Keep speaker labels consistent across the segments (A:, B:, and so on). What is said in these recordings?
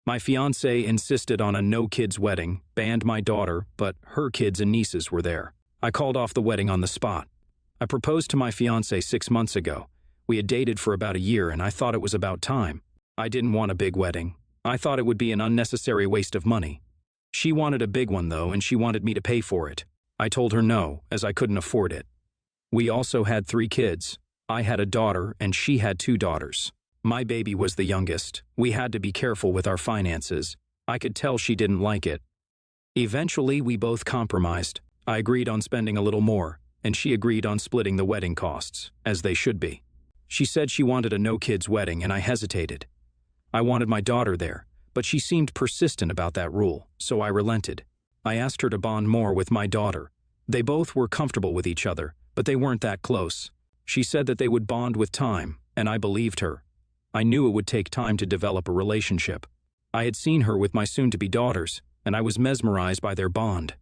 A: My fiancée insisted on a no-kids wedding, banned my daughter, but her kids and nieces were there. I called off the wedding on the spot. I proposed to my fiancée 6 months ago. We had dated for about a year and I thought it was about time. I didn't want a big wedding. I thought it would be an unnecessary waste of money. She wanted a big one though, and she wanted me to pay for it. I told her no, as I couldn't afford it. We also had 3 kids. I had a daughter and she had 2 daughters. My baby was the youngest. We had to be careful with our finances. I could tell she didn't like it. Eventually, we both compromised. I agreed on spending a little more, and she agreed on splitting the wedding costs, as they should be. She said she wanted a no-kids wedding, and I hesitated. I wanted my daughter there, but she seemed persistent about that rule, so I relented. I asked her to bond more with my daughter. They both were comfortable with each other, but they weren't that close. She said that they would bond with time, and I believed her. I knew it would take time to develop a relationship. I had seen her with my soon-to-be daughters, and I was mesmerized by their bond.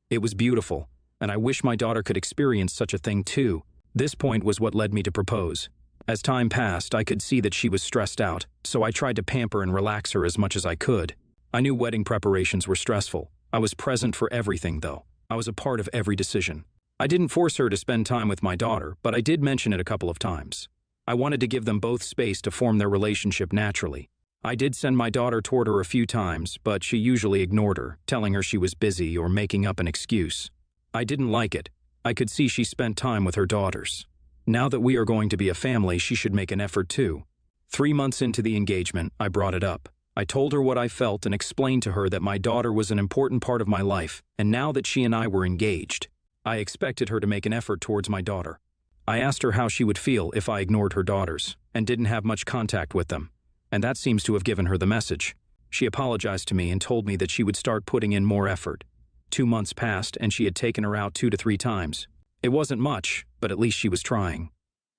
A: It was beautiful, and I wish my daughter could experience such a thing too. This point was what led me to propose. As time passed, I could see that she was stressed out, so I tried to pamper and relax her as much as I could. I knew wedding preparations were stressful. I was present for everything, though. I was a part of every decision. I didn't force her to spend time with my daughter, but I did mention it a couple of times. I wanted to give them both space to form their relationship naturally. I did send my daughter toward her a few times, but she usually ignored her, telling her she was busy or making up an excuse. I didn't like it. I could see she spent time with her daughters. Now that we are going to be a family, she should make an effort too. 3 months into the engagement, I brought it up. I told her what I felt and explained to her that my daughter was an important part of my life, and now that she and I were engaged, I expected her to make an effort towards my daughter. I asked her how she would feel if I ignored her daughters and didn't have much contact with them, and that seems to have given her the message. She apologized to me and told me that she would start putting in more effort. 2 months passed and she had taken her out 2 to 3 times. It wasn't much, but at least she was trying.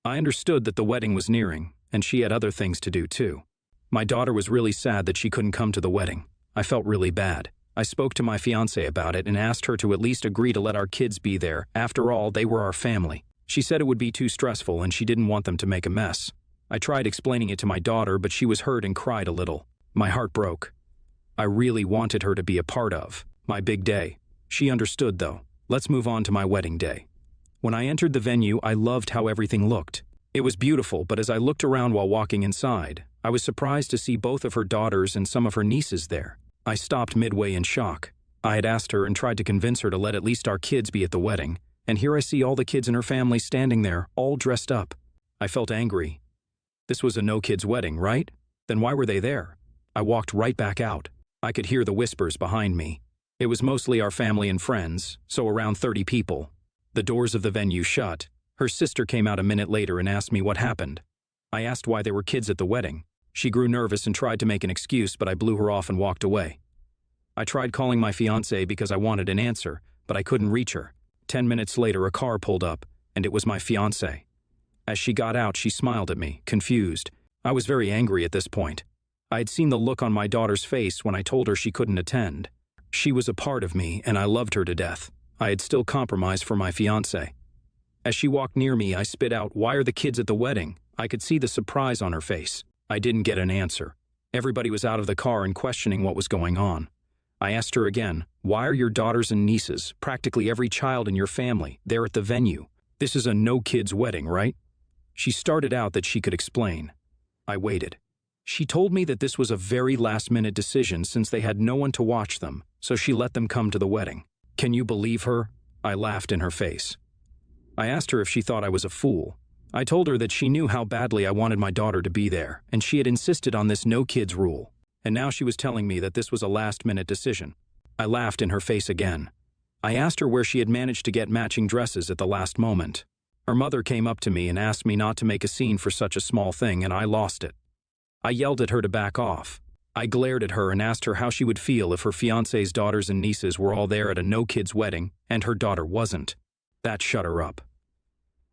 A: I understood that the wedding was nearing, and she had other things to do too. My daughter was really sad that she couldn't come to the wedding. I felt really bad. I spoke to my fiancée about it and asked her to at least agree to let our kids be there. After all, they were our family. She said it would be too stressful and she didn't want them to make a mess. I tried explaining it to my daughter, but she was hurt and cried a little. My heart broke. I really wanted her to be a part of my big day. She understood though. Let's move on to my wedding day. When I entered the venue, I loved how everything looked. It was beautiful, but as I looked around while walking inside, I was surprised to see both of her daughters and some of her nieces there. I stopped midway in shock. I had asked her and tried to convince her to let at least our kids be at the wedding, and here I see all the kids in her family standing there, all dressed up. I felt angry. This was a no-kids wedding, right? Then why were they there? I walked right back out. I could hear the whispers behind me. It was mostly our family and friends, so around 30 people. The doors of the venue shut. Her sister came out a minute later and asked me what happened. I asked why there were kids at the wedding. She grew nervous and tried to make an excuse, but I blew her off and walked away. I tried calling my fiancée because I wanted an answer, but I couldn't reach her. 10 minutes later, a car pulled up, and it was my fiancée. As she got out, she smiled at me, confused. I was very angry at this point. I had seen the look on my daughter's face when I told her she couldn't attend. She was a part of me, and I loved her to death. I had still compromised for my fiancé. As she walked near me, I spit out, "Why are the kids at the wedding?" I could see the surprise on her face. I didn't get an answer. Everybody was out of the car and questioning what was going on. I asked her again, "Why are your daughters and nieces, practically every child in your family, there at the venue? This is a no-kids wedding, right?" She started out that she could explain. I waited. She told me that this was a very last-minute decision since they had no one to watch them, so she let them come to the wedding. Can you believe her? I laughed in her face. I asked her if she thought I was a fool. I told her that she knew how badly I wanted my daughter to be there, and she had insisted on this no-kids rule. And now she was telling me that this was a last-minute decision. I laughed in her face again. I asked her where she had managed to get matching dresses at the last moment. Her mother came up to me and asked me not to make a scene for such a small thing, and I lost it. I yelled at her to back off. I glared at her and asked her how she would feel if her fiancé's daughters and nieces were all there at a no-kids wedding, and her daughter wasn't. That shut her up.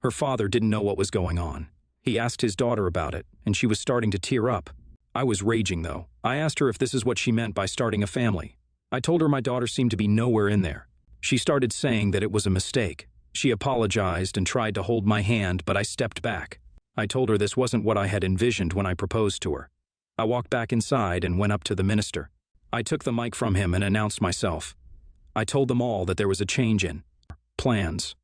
A: Her father didn't know what was going on. He asked his daughter about it, and she was starting to tear up. I was raging, though. I asked her if this is what she meant by starting a family. I told her my daughter seemed to be nowhere in there. She started saying that it was a mistake. She apologized and tried to hold my hand, but I stepped back. I told her this wasn't what I had envisioned when I proposed to her. I walked back inside and went up to the minister. I took the mic from him and announced myself. I told them all that there was a change in plans.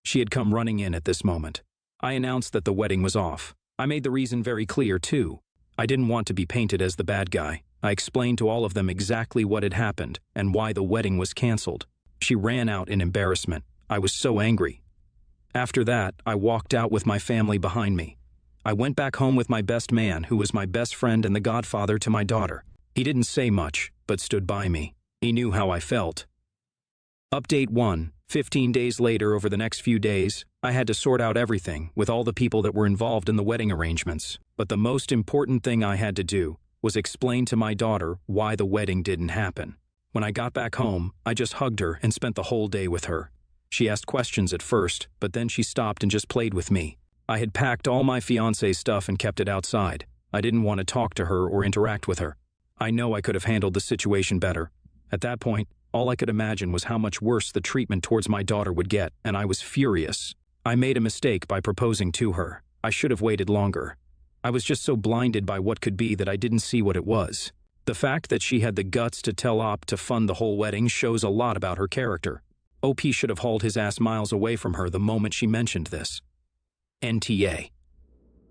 A: She had come running in at this moment. I announced that the wedding was off. I made the reason very clear, too. I didn't want to be painted as the bad guy. I explained to all of them exactly what had happened and why the wedding was canceled. She ran out in embarrassment. I was so angry. After that, I walked out with my family behind me. I went back home with my best man, who was my best friend and the godfather to my daughter. He didn't say much, but stood by me. He knew how I felt. Update 1. 15 days later, over the next few days, I had to sort out everything with all the people that were involved in the wedding arrangements. But the most important thing I had to do was explain to my daughter why the wedding didn't happen. When I got back home, I just hugged her and spent the whole day with her. She asked questions at first, but then she stopped and just played with me. I had packed all my fiancé's stuff and kept it outside. I didn't want to talk to her or interact with her. I know I could have handled the situation better. At that point, all I could imagine was how much worse the treatment towards my daughter would get, and I was furious. I made a mistake by proposing to her. I should have waited longer. I was just so blinded by what could be that I didn't see what it was. The fact that she had the guts to tell OP to fund the whole wedding shows a lot about her character. OP should have hauled his ass miles away from her the moment she mentioned this. NTA.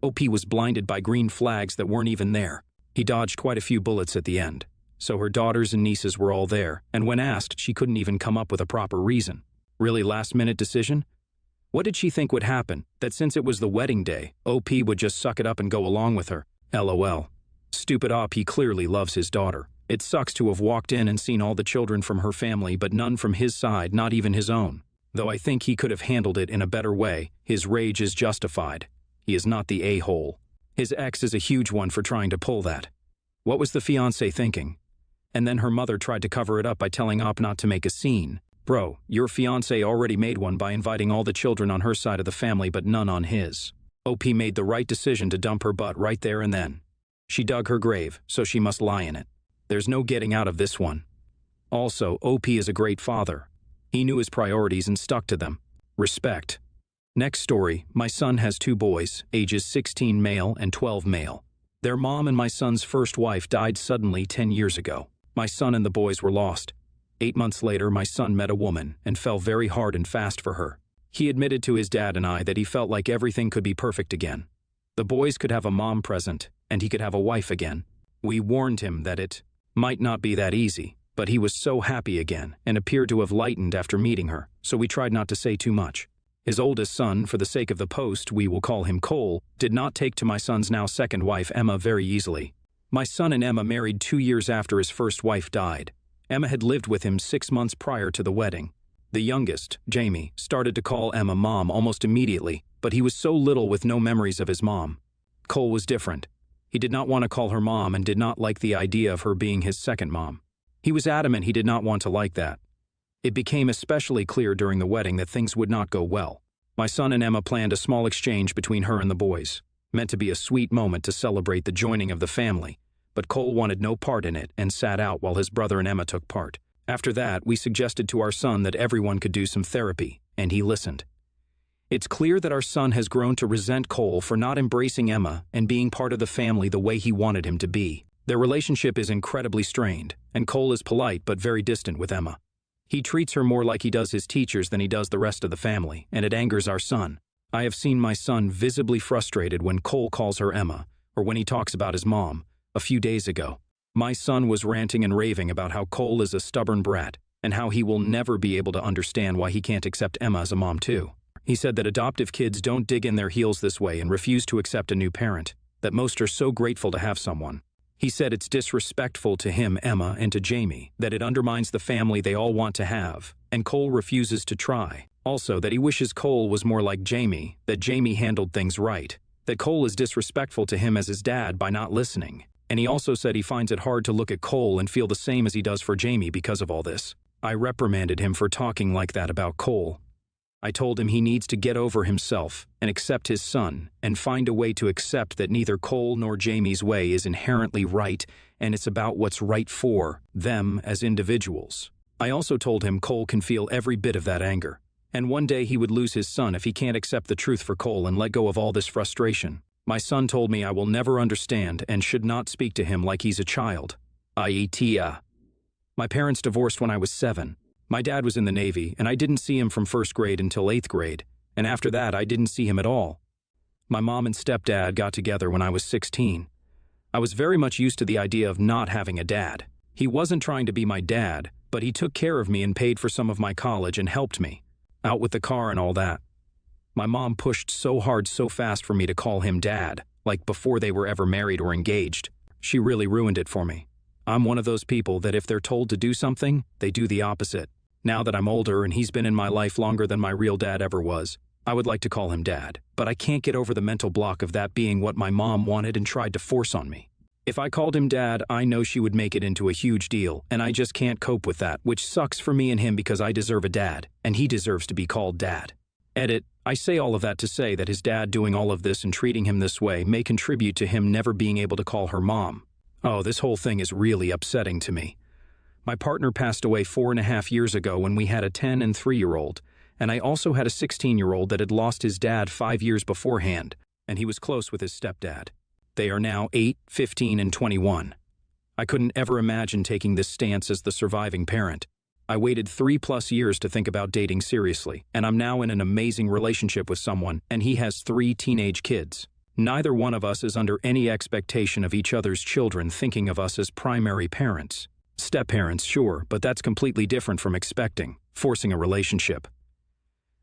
A: OP was blinded by green flags that weren't even there. He dodged quite a few bullets at the end. So her daughters and nieces were all there, and when asked, she couldn't even come up with a proper reason. Really last-minute decision? What did she think would happen? That since it was the wedding day, OP would just suck it up and go along with her? LOL. Stupid OP clearly loves his daughter. It sucks to have walked in and seen all the children from her family, but none from his side, not even his own. Though I think he could have handled it in a better way, his rage is justified. He is not the a-hole. His ex is a huge one for trying to pull that. What was the fiancé thinking? And then her mother tried to cover it up by telling OP not to make a scene. Bro, your fiancé already made one by inviting all the children on her side of the family but none on his. OP made the right decision to dump her butt right there and then. She dug her grave, so she must lie in it. There's no getting out of this one. Also, OP is a great father. He knew his priorities and stuck to them. Respect. Next story, my son has 2 boys, ages 16 male and 12 male. Their mom and my son's first wife died suddenly 10 years ago. My son and the boys were lost. 8 months later, my son met a woman and fell very hard and fast for her. He admitted to his dad and I that he felt like everything could be perfect again. The boys could have a mom present, and he could have a wife again. We warned him that it might not be that easy, but he was so happy again and appeared to have lightened after meeting her, so we tried not to say too much. His oldest son, for the sake of the post, we will call him Cole, did not take to my son's now second wife, Emma, very easily. My son and Emma married 2 years after his first wife died. Emma had lived with him 6 months prior to the wedding. The youngest, Jamie, started to call Emma mom almost immediately, but he was so little with no memories of his mom. Cole was different. He did not want to call her mom and did not like the idea of her being his second mom. He was adamant he did not want to like that. It became especially clear during the wedding that things would not go well. My son and Emma planned a small exchange between her and the boys, meant to be a sweet moment to celebrate the joining of the family, but Cole wanted no part in it and sat out while his brother and Emma took part. After that, we suggested to our son that everyone could do some therapy, and he listened. It's clear that our son has grown to resent Cole for not embracing Emma and being part of the family the way he wanted him to be. Their relationship is incredibly strained, and Cole is polite but very distant with Emma. He treats her more like he does his teachers than he does the rest of the family, and it angers our son. I have seen my son visibly frustrated when Cole calls her Emma, or when he talks about his mom. A few days ago, my son was ranting and raving about how Cole is a stubborn brat, and how he will never be able to understand why he can't accept Emma as a mom too. He said that adoptive kids don't dig in their heels this way and refuse to accept a new parent, that most are so grateful to have someone. He said it's disrespectful to him, Emma, and to Jamie, that it undermines the family they all want to have, and Cole refuses to try. Also, that he wishes Cole was more like Jamie, that Jamie handled things right, that Cole is disrespectful to him as his dad by not listening. And he also said he finds it hard to look at Cole and feel the same as he does for Jamie because of all this. I reprimanded him for talking like that about Cole. I told him he needs to get over himself and accept his son and find a way to accept that neither Cole nor Jamie's way is inherently right, and it's about what's right for them as individuals. I also told him Cole can feel every bit of that anger, and one day he would lose his son if he can't accept the truth for Cole and let go of all this frustration. My son told me I will never understand and should not speak to him like he's a child, i.e. Tia. My parents divorced when I was 7. My dad was in the Navy, and I didn't see him from 1st grade until 8th grade, and after that I didn't see him at all. My mom and stepdad got together when I was 16. I was very much used to the idea of not having a dad. He wasn't trying to be my dad, but he took care of me and paid for some of my college and helped me, out with the car and all that. My mom pushed so hard so fast for me to call him dad, like before they were ever married or engaged. She really ruined it for me. I'm one of those people that if they're told to do something, they do the opposite. Now that I'm older and he's been in my life longer than my real dad ever was, I would like to call him dad, but I can't get over the mental block of that being what my mom wanted and tried to force on me. If I called him dad, I know she would make it into a huge deal, and I just can't cope with that, which sucks for me and him because I deserve a dad, and he deserves to be called dad. Edit, I say all of that to say that his dad doing all of this and treating him this way may contribute to him never being able to call her mom. Oh, this whole thing is really upsetting to me. My partner passed away 4.5 years ago when we had a 10 and 3-year-old, and I also had a 16-year-old that had lost his dad 5 years beforehand, and he was close with his stepdad. They are now 8, 15, and 21. I couldn't ever imagine taking this stance as the surviving parent. I waited 3+ years to think about dating seriously, and I'm now in an amazing relationship with someone, and he has 3 teenage kids. Neither one of us is under any expectation of each other's children thinking of us as primary parents. Step-parents, sure, but that's completely different from forcing a relationship.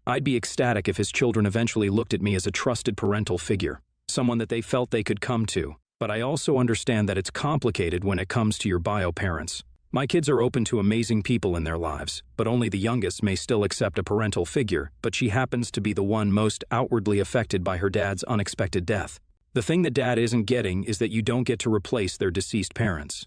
A: I'd be ecstatic if his children eventually looked at me as a trusted parental figure, someone that they felt they could come to, but I also understand that it's complicated when it comes to your bio parents. My kids are open to amazing people in their lives, but only the youngest may still accept a parental figure, but she happens to be the one most outwardly affected by her dad's unexpected death. The thing that dad isn't getting is that you don't get to replace their deceased parents.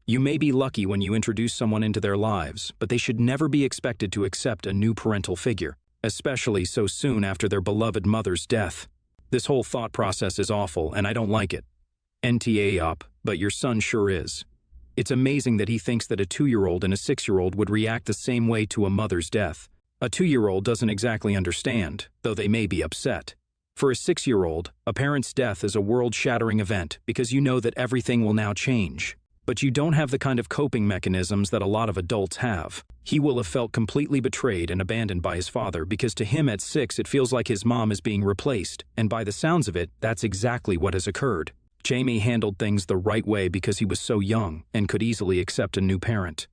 A: You may be lucky when you introduce someone into their lives, but they should never be expected to accept a new parental figure, especially so soon after their beloved mother's death. This whole thought process is awful, and I don't like it. NTA up, but your son sure is. It's amazing that he thinks that a 2-year-old and a 6-year-old would react the same way to a mother's death. A 2-year-old doesn't exactly understand, though they may be upset. For a 6-year-old, a parent's death is a world-shattering event because you know that everything will now change. But you don't have the kind of coping mechanisms that a lot of adults have. He will have felt completely betrayed and abandoned by his father because to him at 6 it feels like his mom is being replaced, and by the sounds of it, that's exactly what has occurred. Jamie handled things the right way because he was so young and could easily accept a new parent.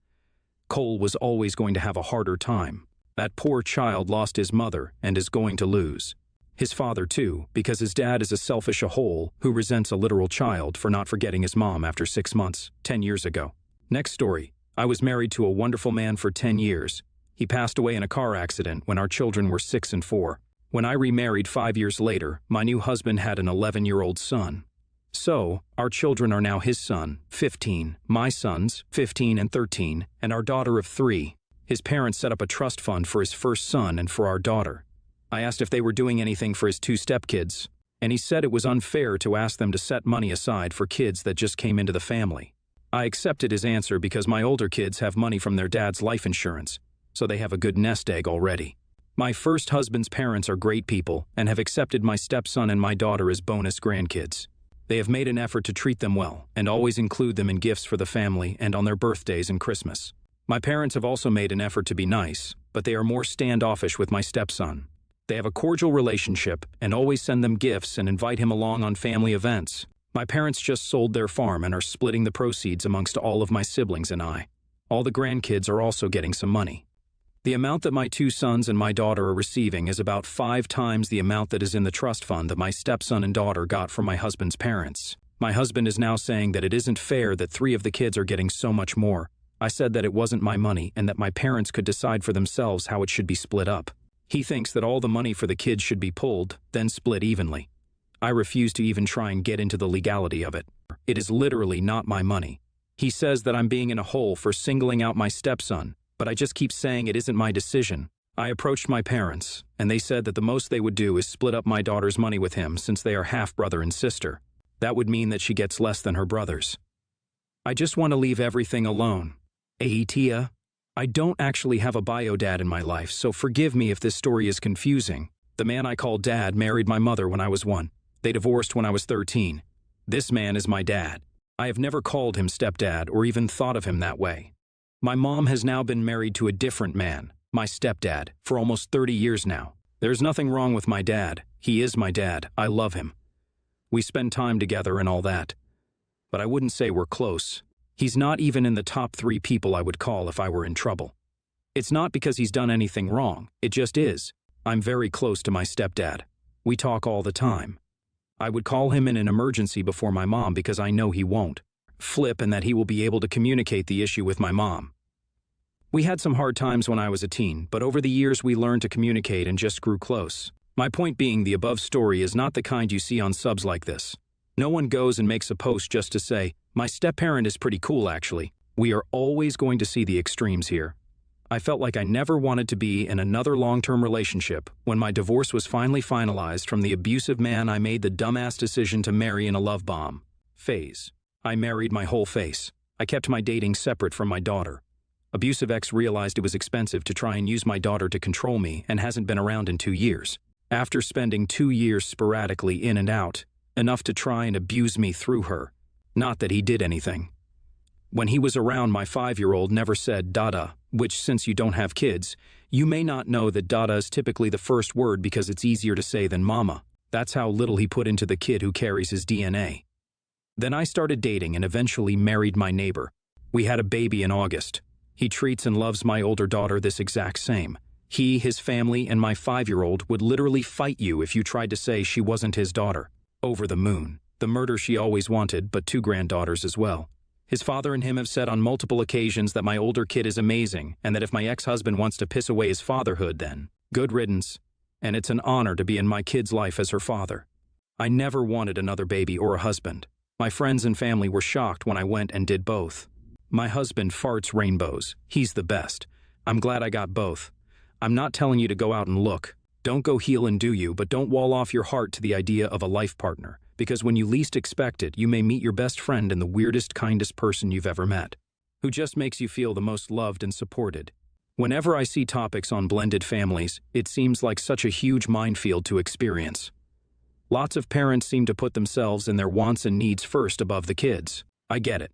A: Cole was always going to have a harder time. That poor child lost his mother and is going to lose his father too, because his dad is a selfish a-hole who resents a literal child for not forgetting his mom after 6 months, 10 years ago. Next story. I was married to a wonderful man for 10 years. He passed away in a car accident when our children were 6 and 4. When I remarried 5 years later, my new husband had an 11-year-old son. So, our children are now his son, 15, my sons, 15 and 13, and our daughter of 3. His parents set up a trust fund for his first son and for our daughter. I asked if they were doing anything for his 2 stepkids, and he said it was unfair to ask them to set money aside for kids that just came into the family. I accepted his answer because my older kids have money from their dad's life insurance, so they have a good nest egg already. My first husband's parents are great people and have accepted my stepson and my daughter as bonus grandkids. They have made an effort to treat them well and always include them in gifts for the family and on their birthdays and Christmas. My parents have also made an effort to be nice, but they are more standoffish with my stepson. They have a cordial relationship and always send them gifts and invite him along on family events. My parents just sold their farm and are splitting the proceeds amongst all of my siblings and I. All the grandkids are also getting some money. The amount that my 2 sons and my daughter are receiving is about 5 times the amount that is in the trust fund that my stepson and daughter got from my husband's parents. My husband is now saying that it isn't fair that 3 of the kids are getting so much more. I said that it wasn't my money and that my parents could decide for themselves how it should be split up. He thinks that all the money for the kids should be pulled, then split evenly. I refuse to even try and get into the legality of it. It is literally not my money. He says that I'm being in a hole for singling out my stepson, but I just keep saying it isn't my decision. I approached my parents, and they said that the most they would do is split up my daughter's money with him since they are half-brother and sister. That would mean that she gets less than her brothers. I just want to leave everything alone. Tia, I don't actually have a bio dad in my life, so forgive me if this story is confusing. The man I call dad married my mother when I was 1. They divorced when I was 13. This man is my dad. I have never called him stepdad or even thought of him that way. My mom has now been married to a different man, my stepdad, for almost 30 years now. There's nothing wrong with my dad. He is my dad. I love him. We spend time together and all that. But I wouldn't say we're close. He's not even in the top 3 people I would call if I were in trouble. It's not because he's done anything wrong. It just is. I'm very close to my stepdad. We talk all the time. I would call him in an emergency before my mom because I know he won't flip and that he will be able to communicate the issue with my mom. We had some hard times when I was a teen, but over the years we learned to communicate and just grew close. My point being, the above story is not the kind you see on subs like this. No one goes and makes a post just to say, my step-parent is pretty cool actually. We are always going to see the extremes here. I felt like I never wanted to be in another long-term relationship. When my divorce was finally finalized from the abusive man, I made the dumbass decision to marry in a love bomb phase. I married my whole face. I kept my dating separate from my daughter. Abusive ex realized it was expensive to try and use my daughter to control me and hasn't been around in 2 years. After spending 2 years sporadically in and out, enough to try and abuse me through her. Not that he did anything. When he was around, my 5-year-old never said dada, which, since you don't have kids, you may not know that dada is typically the first word because it's easier to say than mama. That's how little he put into the kid who carries his DNA. Then I started dating and eventually married my neighbor. We had a baby in August. He treats and loves my older daughter this exact same. He, his family, and my 5-year-old would literally fight you if you tried to say she wasn't his daughter. Over the moon. The murder she always wanted, but 2 granddaughters as well. His father and him have said on multiple occasions that my older kid is amazing and that if my ex-husband wants to piss away his fatherhood, then good riddance. And it's an honor to be in my kid's life as her father. I never wanted another baby or a husband. My friends and family were shocked when I went and did both. My husband farts rainbows. He's the best. I'm glad I got both. I'm not telling you to go out and look. Don't go heal and do you, but don't wall off your heart to the idea of a life partner. Because when you least expect it, you may meet your best friend and the weirdest, kindest person you've ever met, who just makes you feel the most loved and supported. Whenever I see topics on blended families, it seems like such a huge minefield to experience. Lots of parents seem to put themselves and their wants and needs first above the kids. I get it.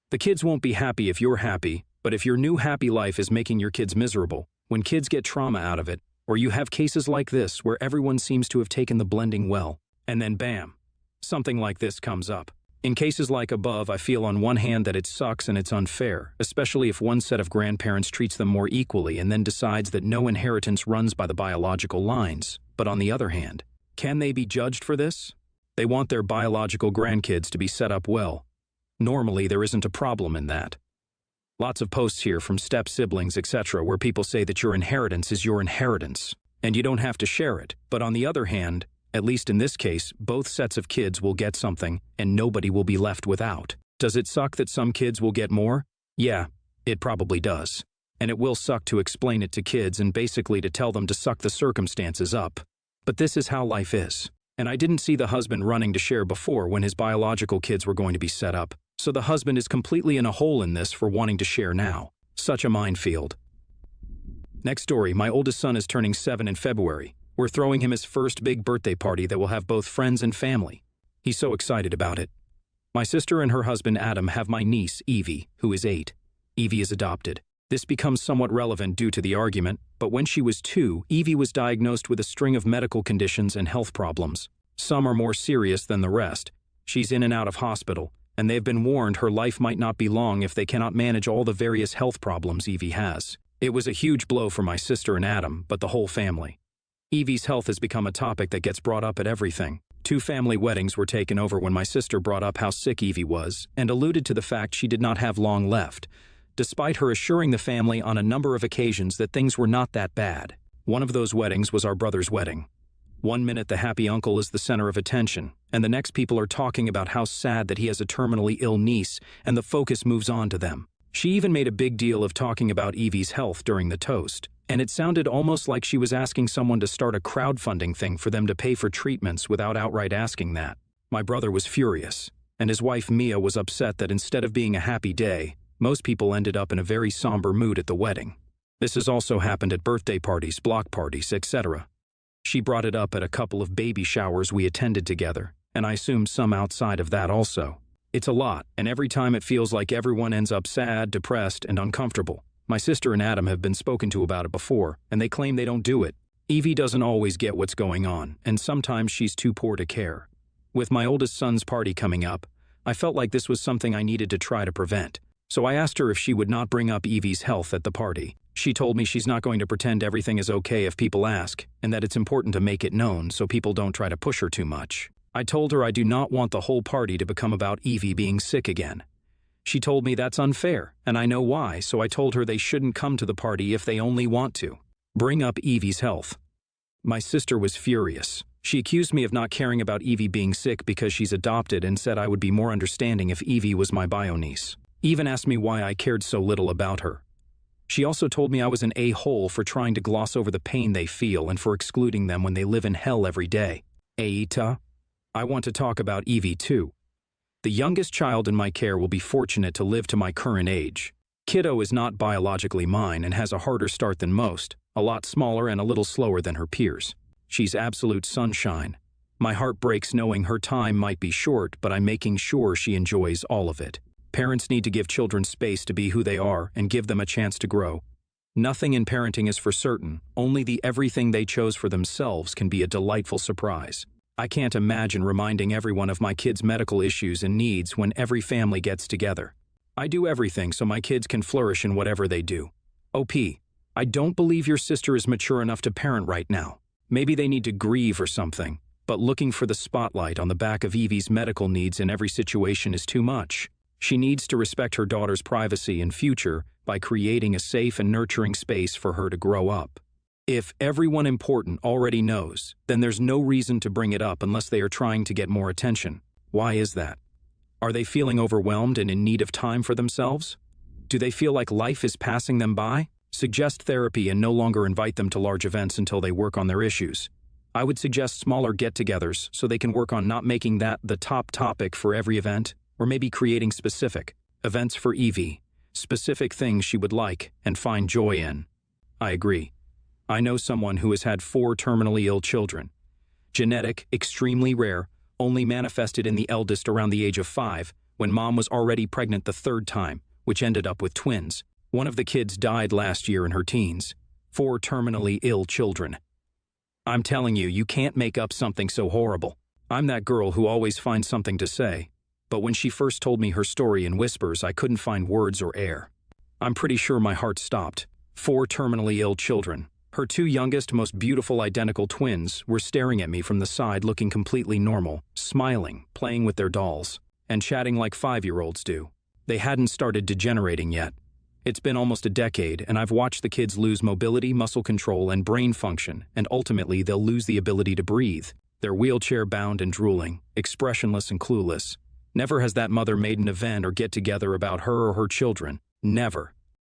A: The kids won't be happy if you're happy, but if your new happy life is making your kids miserable, when kids get trauma out of it, or you have cases like this where everyone seems to have taken the blending well, and then bam, something like this comes up. In cases like above, I feel on one hand that it sucks and it's unfair, especially if one set of grandparents treats them more equally and then decides that no inheritance runs by the biological lines. But on the other hand, can they be judged for this? They want their biological grandkids to be set up well. Normally, there isn't a problem in that. Lots of posts here from step-siblings, etc., where people say that your inheritance is your inheritance, and you don't have to share it. But on the other hand, at least in this case, both sets of kids will get something, and nobody will be left without. Does it suck that some kids will get more? Yeah, it probably does. And it will suck to explain it to kids and basically to tell them to suck the circumstances up. But this is how life is. And I didn't see the husband running to share before when his biological kids were going to be set up. So the husband is completely in a hole in this for wanting to share now. Such a minefield. Next story, my oldest son is turning 7 in February. We're throwing him his first big birthday party that will have both friends and family. He's so excited about it. My sister and her husband Adam have my niece, Evie, who is 8. Evie is adopted. This becomes somewhat relevant due to the argument, but when she was 2, Evie was diagnosed with a string of medical conditions and health problems. Some are more serious than the rest. She's in and out of hospital, and they've been warned her life might not be long if they cannot manage all the various health problems Evie has. It was a huge blow for my sister and Adam, but the whole family. Evie's health has become a topic that gets brought up at everything. 2 family weddings were taken over when my sister brought up how sick Evie was and alluded to the fact she did not have long left, despite her assuring the family on a number of occasions that things were not that bad. One of those weddings was our brother's wedding. 1 minute the happy uncle is the center of attention, and the next people are talking about how sad that he has a terminally ill niece, and the focus moves on to them. She even made a big deal of talking about Evie's health during the toast, and it sounded almost like she was asking someone to start a crowdfunding thing for them to pay for treatments without outright asking that. My brother was furious, and his wife Mia was upset that instead of being a happy day, most people ended up in a very somber mood at the wedding. This has also happened at birthday parties, block parties, etc. She brought it up at a couple of baby showers we attended together, and I assume some outside of that also. It's a lot, and every time it feels like everyone ends up sad, depressed, and uncomfortable. My sister and Adam have been spoken to about it before, and they claim they don't do it. Evie doesn't always get what's going on, and sometimes she's too poor to care. With my oldest son's party coming up, I felt like this was something I needed to try to prevent. So I asked her if she would not bring up Evie's health at the party. She told me she's not going to pretend everything is okay if people ask, and that it's important to make it known so people don't try to push her too much. I told her I do not want the whole party to become about Evie being sick again. She told me that's unfair, and I know why, so I told her they shouldn't come to the party if they only want to. Bring up Evie's health. My sister was furious. She accused me of not caring about Evie being sick because she's adopted and said I would be more understanding if Evie was my bio-niece. Even asked me why I cared so little about her. She also told me I was an a-hole for trying to gloss over the pain they feel and for excluding them when they live in hell every day. Aita, I want to talk about Evie too. The youngest child in my care will be fortunate to live to my current age. Kiddo is not biologically mine and has a harder start than most, a lot smaller and a little slower than her peers. She's absolute sunshine. My heart breaks knowing her time might be short, but I'm making sure she enjoys all of it. Parents need to give children space to be who they are and give them a chance to grow. Nothing in parenting is for certain, only the everything they chose for themselves can be a delightful surprise. I can't imagine reminding everyone of my kids' medical issues and needs when every family gets together. I do everything so my kids can flourish in whatever they do. OP, I don't believe your sister is mature enough to parent right now. Maybe they need to grieve or something, but looking for the spotlight on the back of Evie's medical needs in every situation is too much. She needs to respect her daughter's privacy and future by creating a safe and nurturing space for her to grow up. If everyone important already knows, then there's no reason to bring it up unless they are trying to get more attention. Why is that? Are they feeling overwhelmed and in need of time for themselves? Do they feel like life is passing them by? Suggest therapy and no longer invite them to large events until they work on their issues. I would suggest smaller get-togethers so they can work on not making that the top topic for every event, or maybe creating specific events for Evie, specific things she would like and find joy in. I agree. I know someone who has had 4 terminally ill children. Genetic, extremely rare, only manifested in the eldest around the age of 5, when mom was already pregnant the 3rd time, which ended up with twins. One of the kids died last year in her teens. 4 terminally ill children. I'm telling you, you can't make up something so horrible. I'm that girl who always finds something to say. But when she first told me her story in whispers, I couldn't find words or air. I'm pretty sure my heart stopped. 4 terminally ill children. Her 2 youngest, most beautiful identical twins were staring at me from the side looking completely normal, smiling, playing with their dolls, and chatting like 5-year-olds do. They hadn't started degenerating yet. It's been almost a decade, and I've watched the kids lose mobility, muscle control, and brain function, and ultimately they'll lose the ability to breathe. They're wheelchair-bound and drooling, expressionless and clueless. Never has that mother made an event or get-together about her or her children. Never.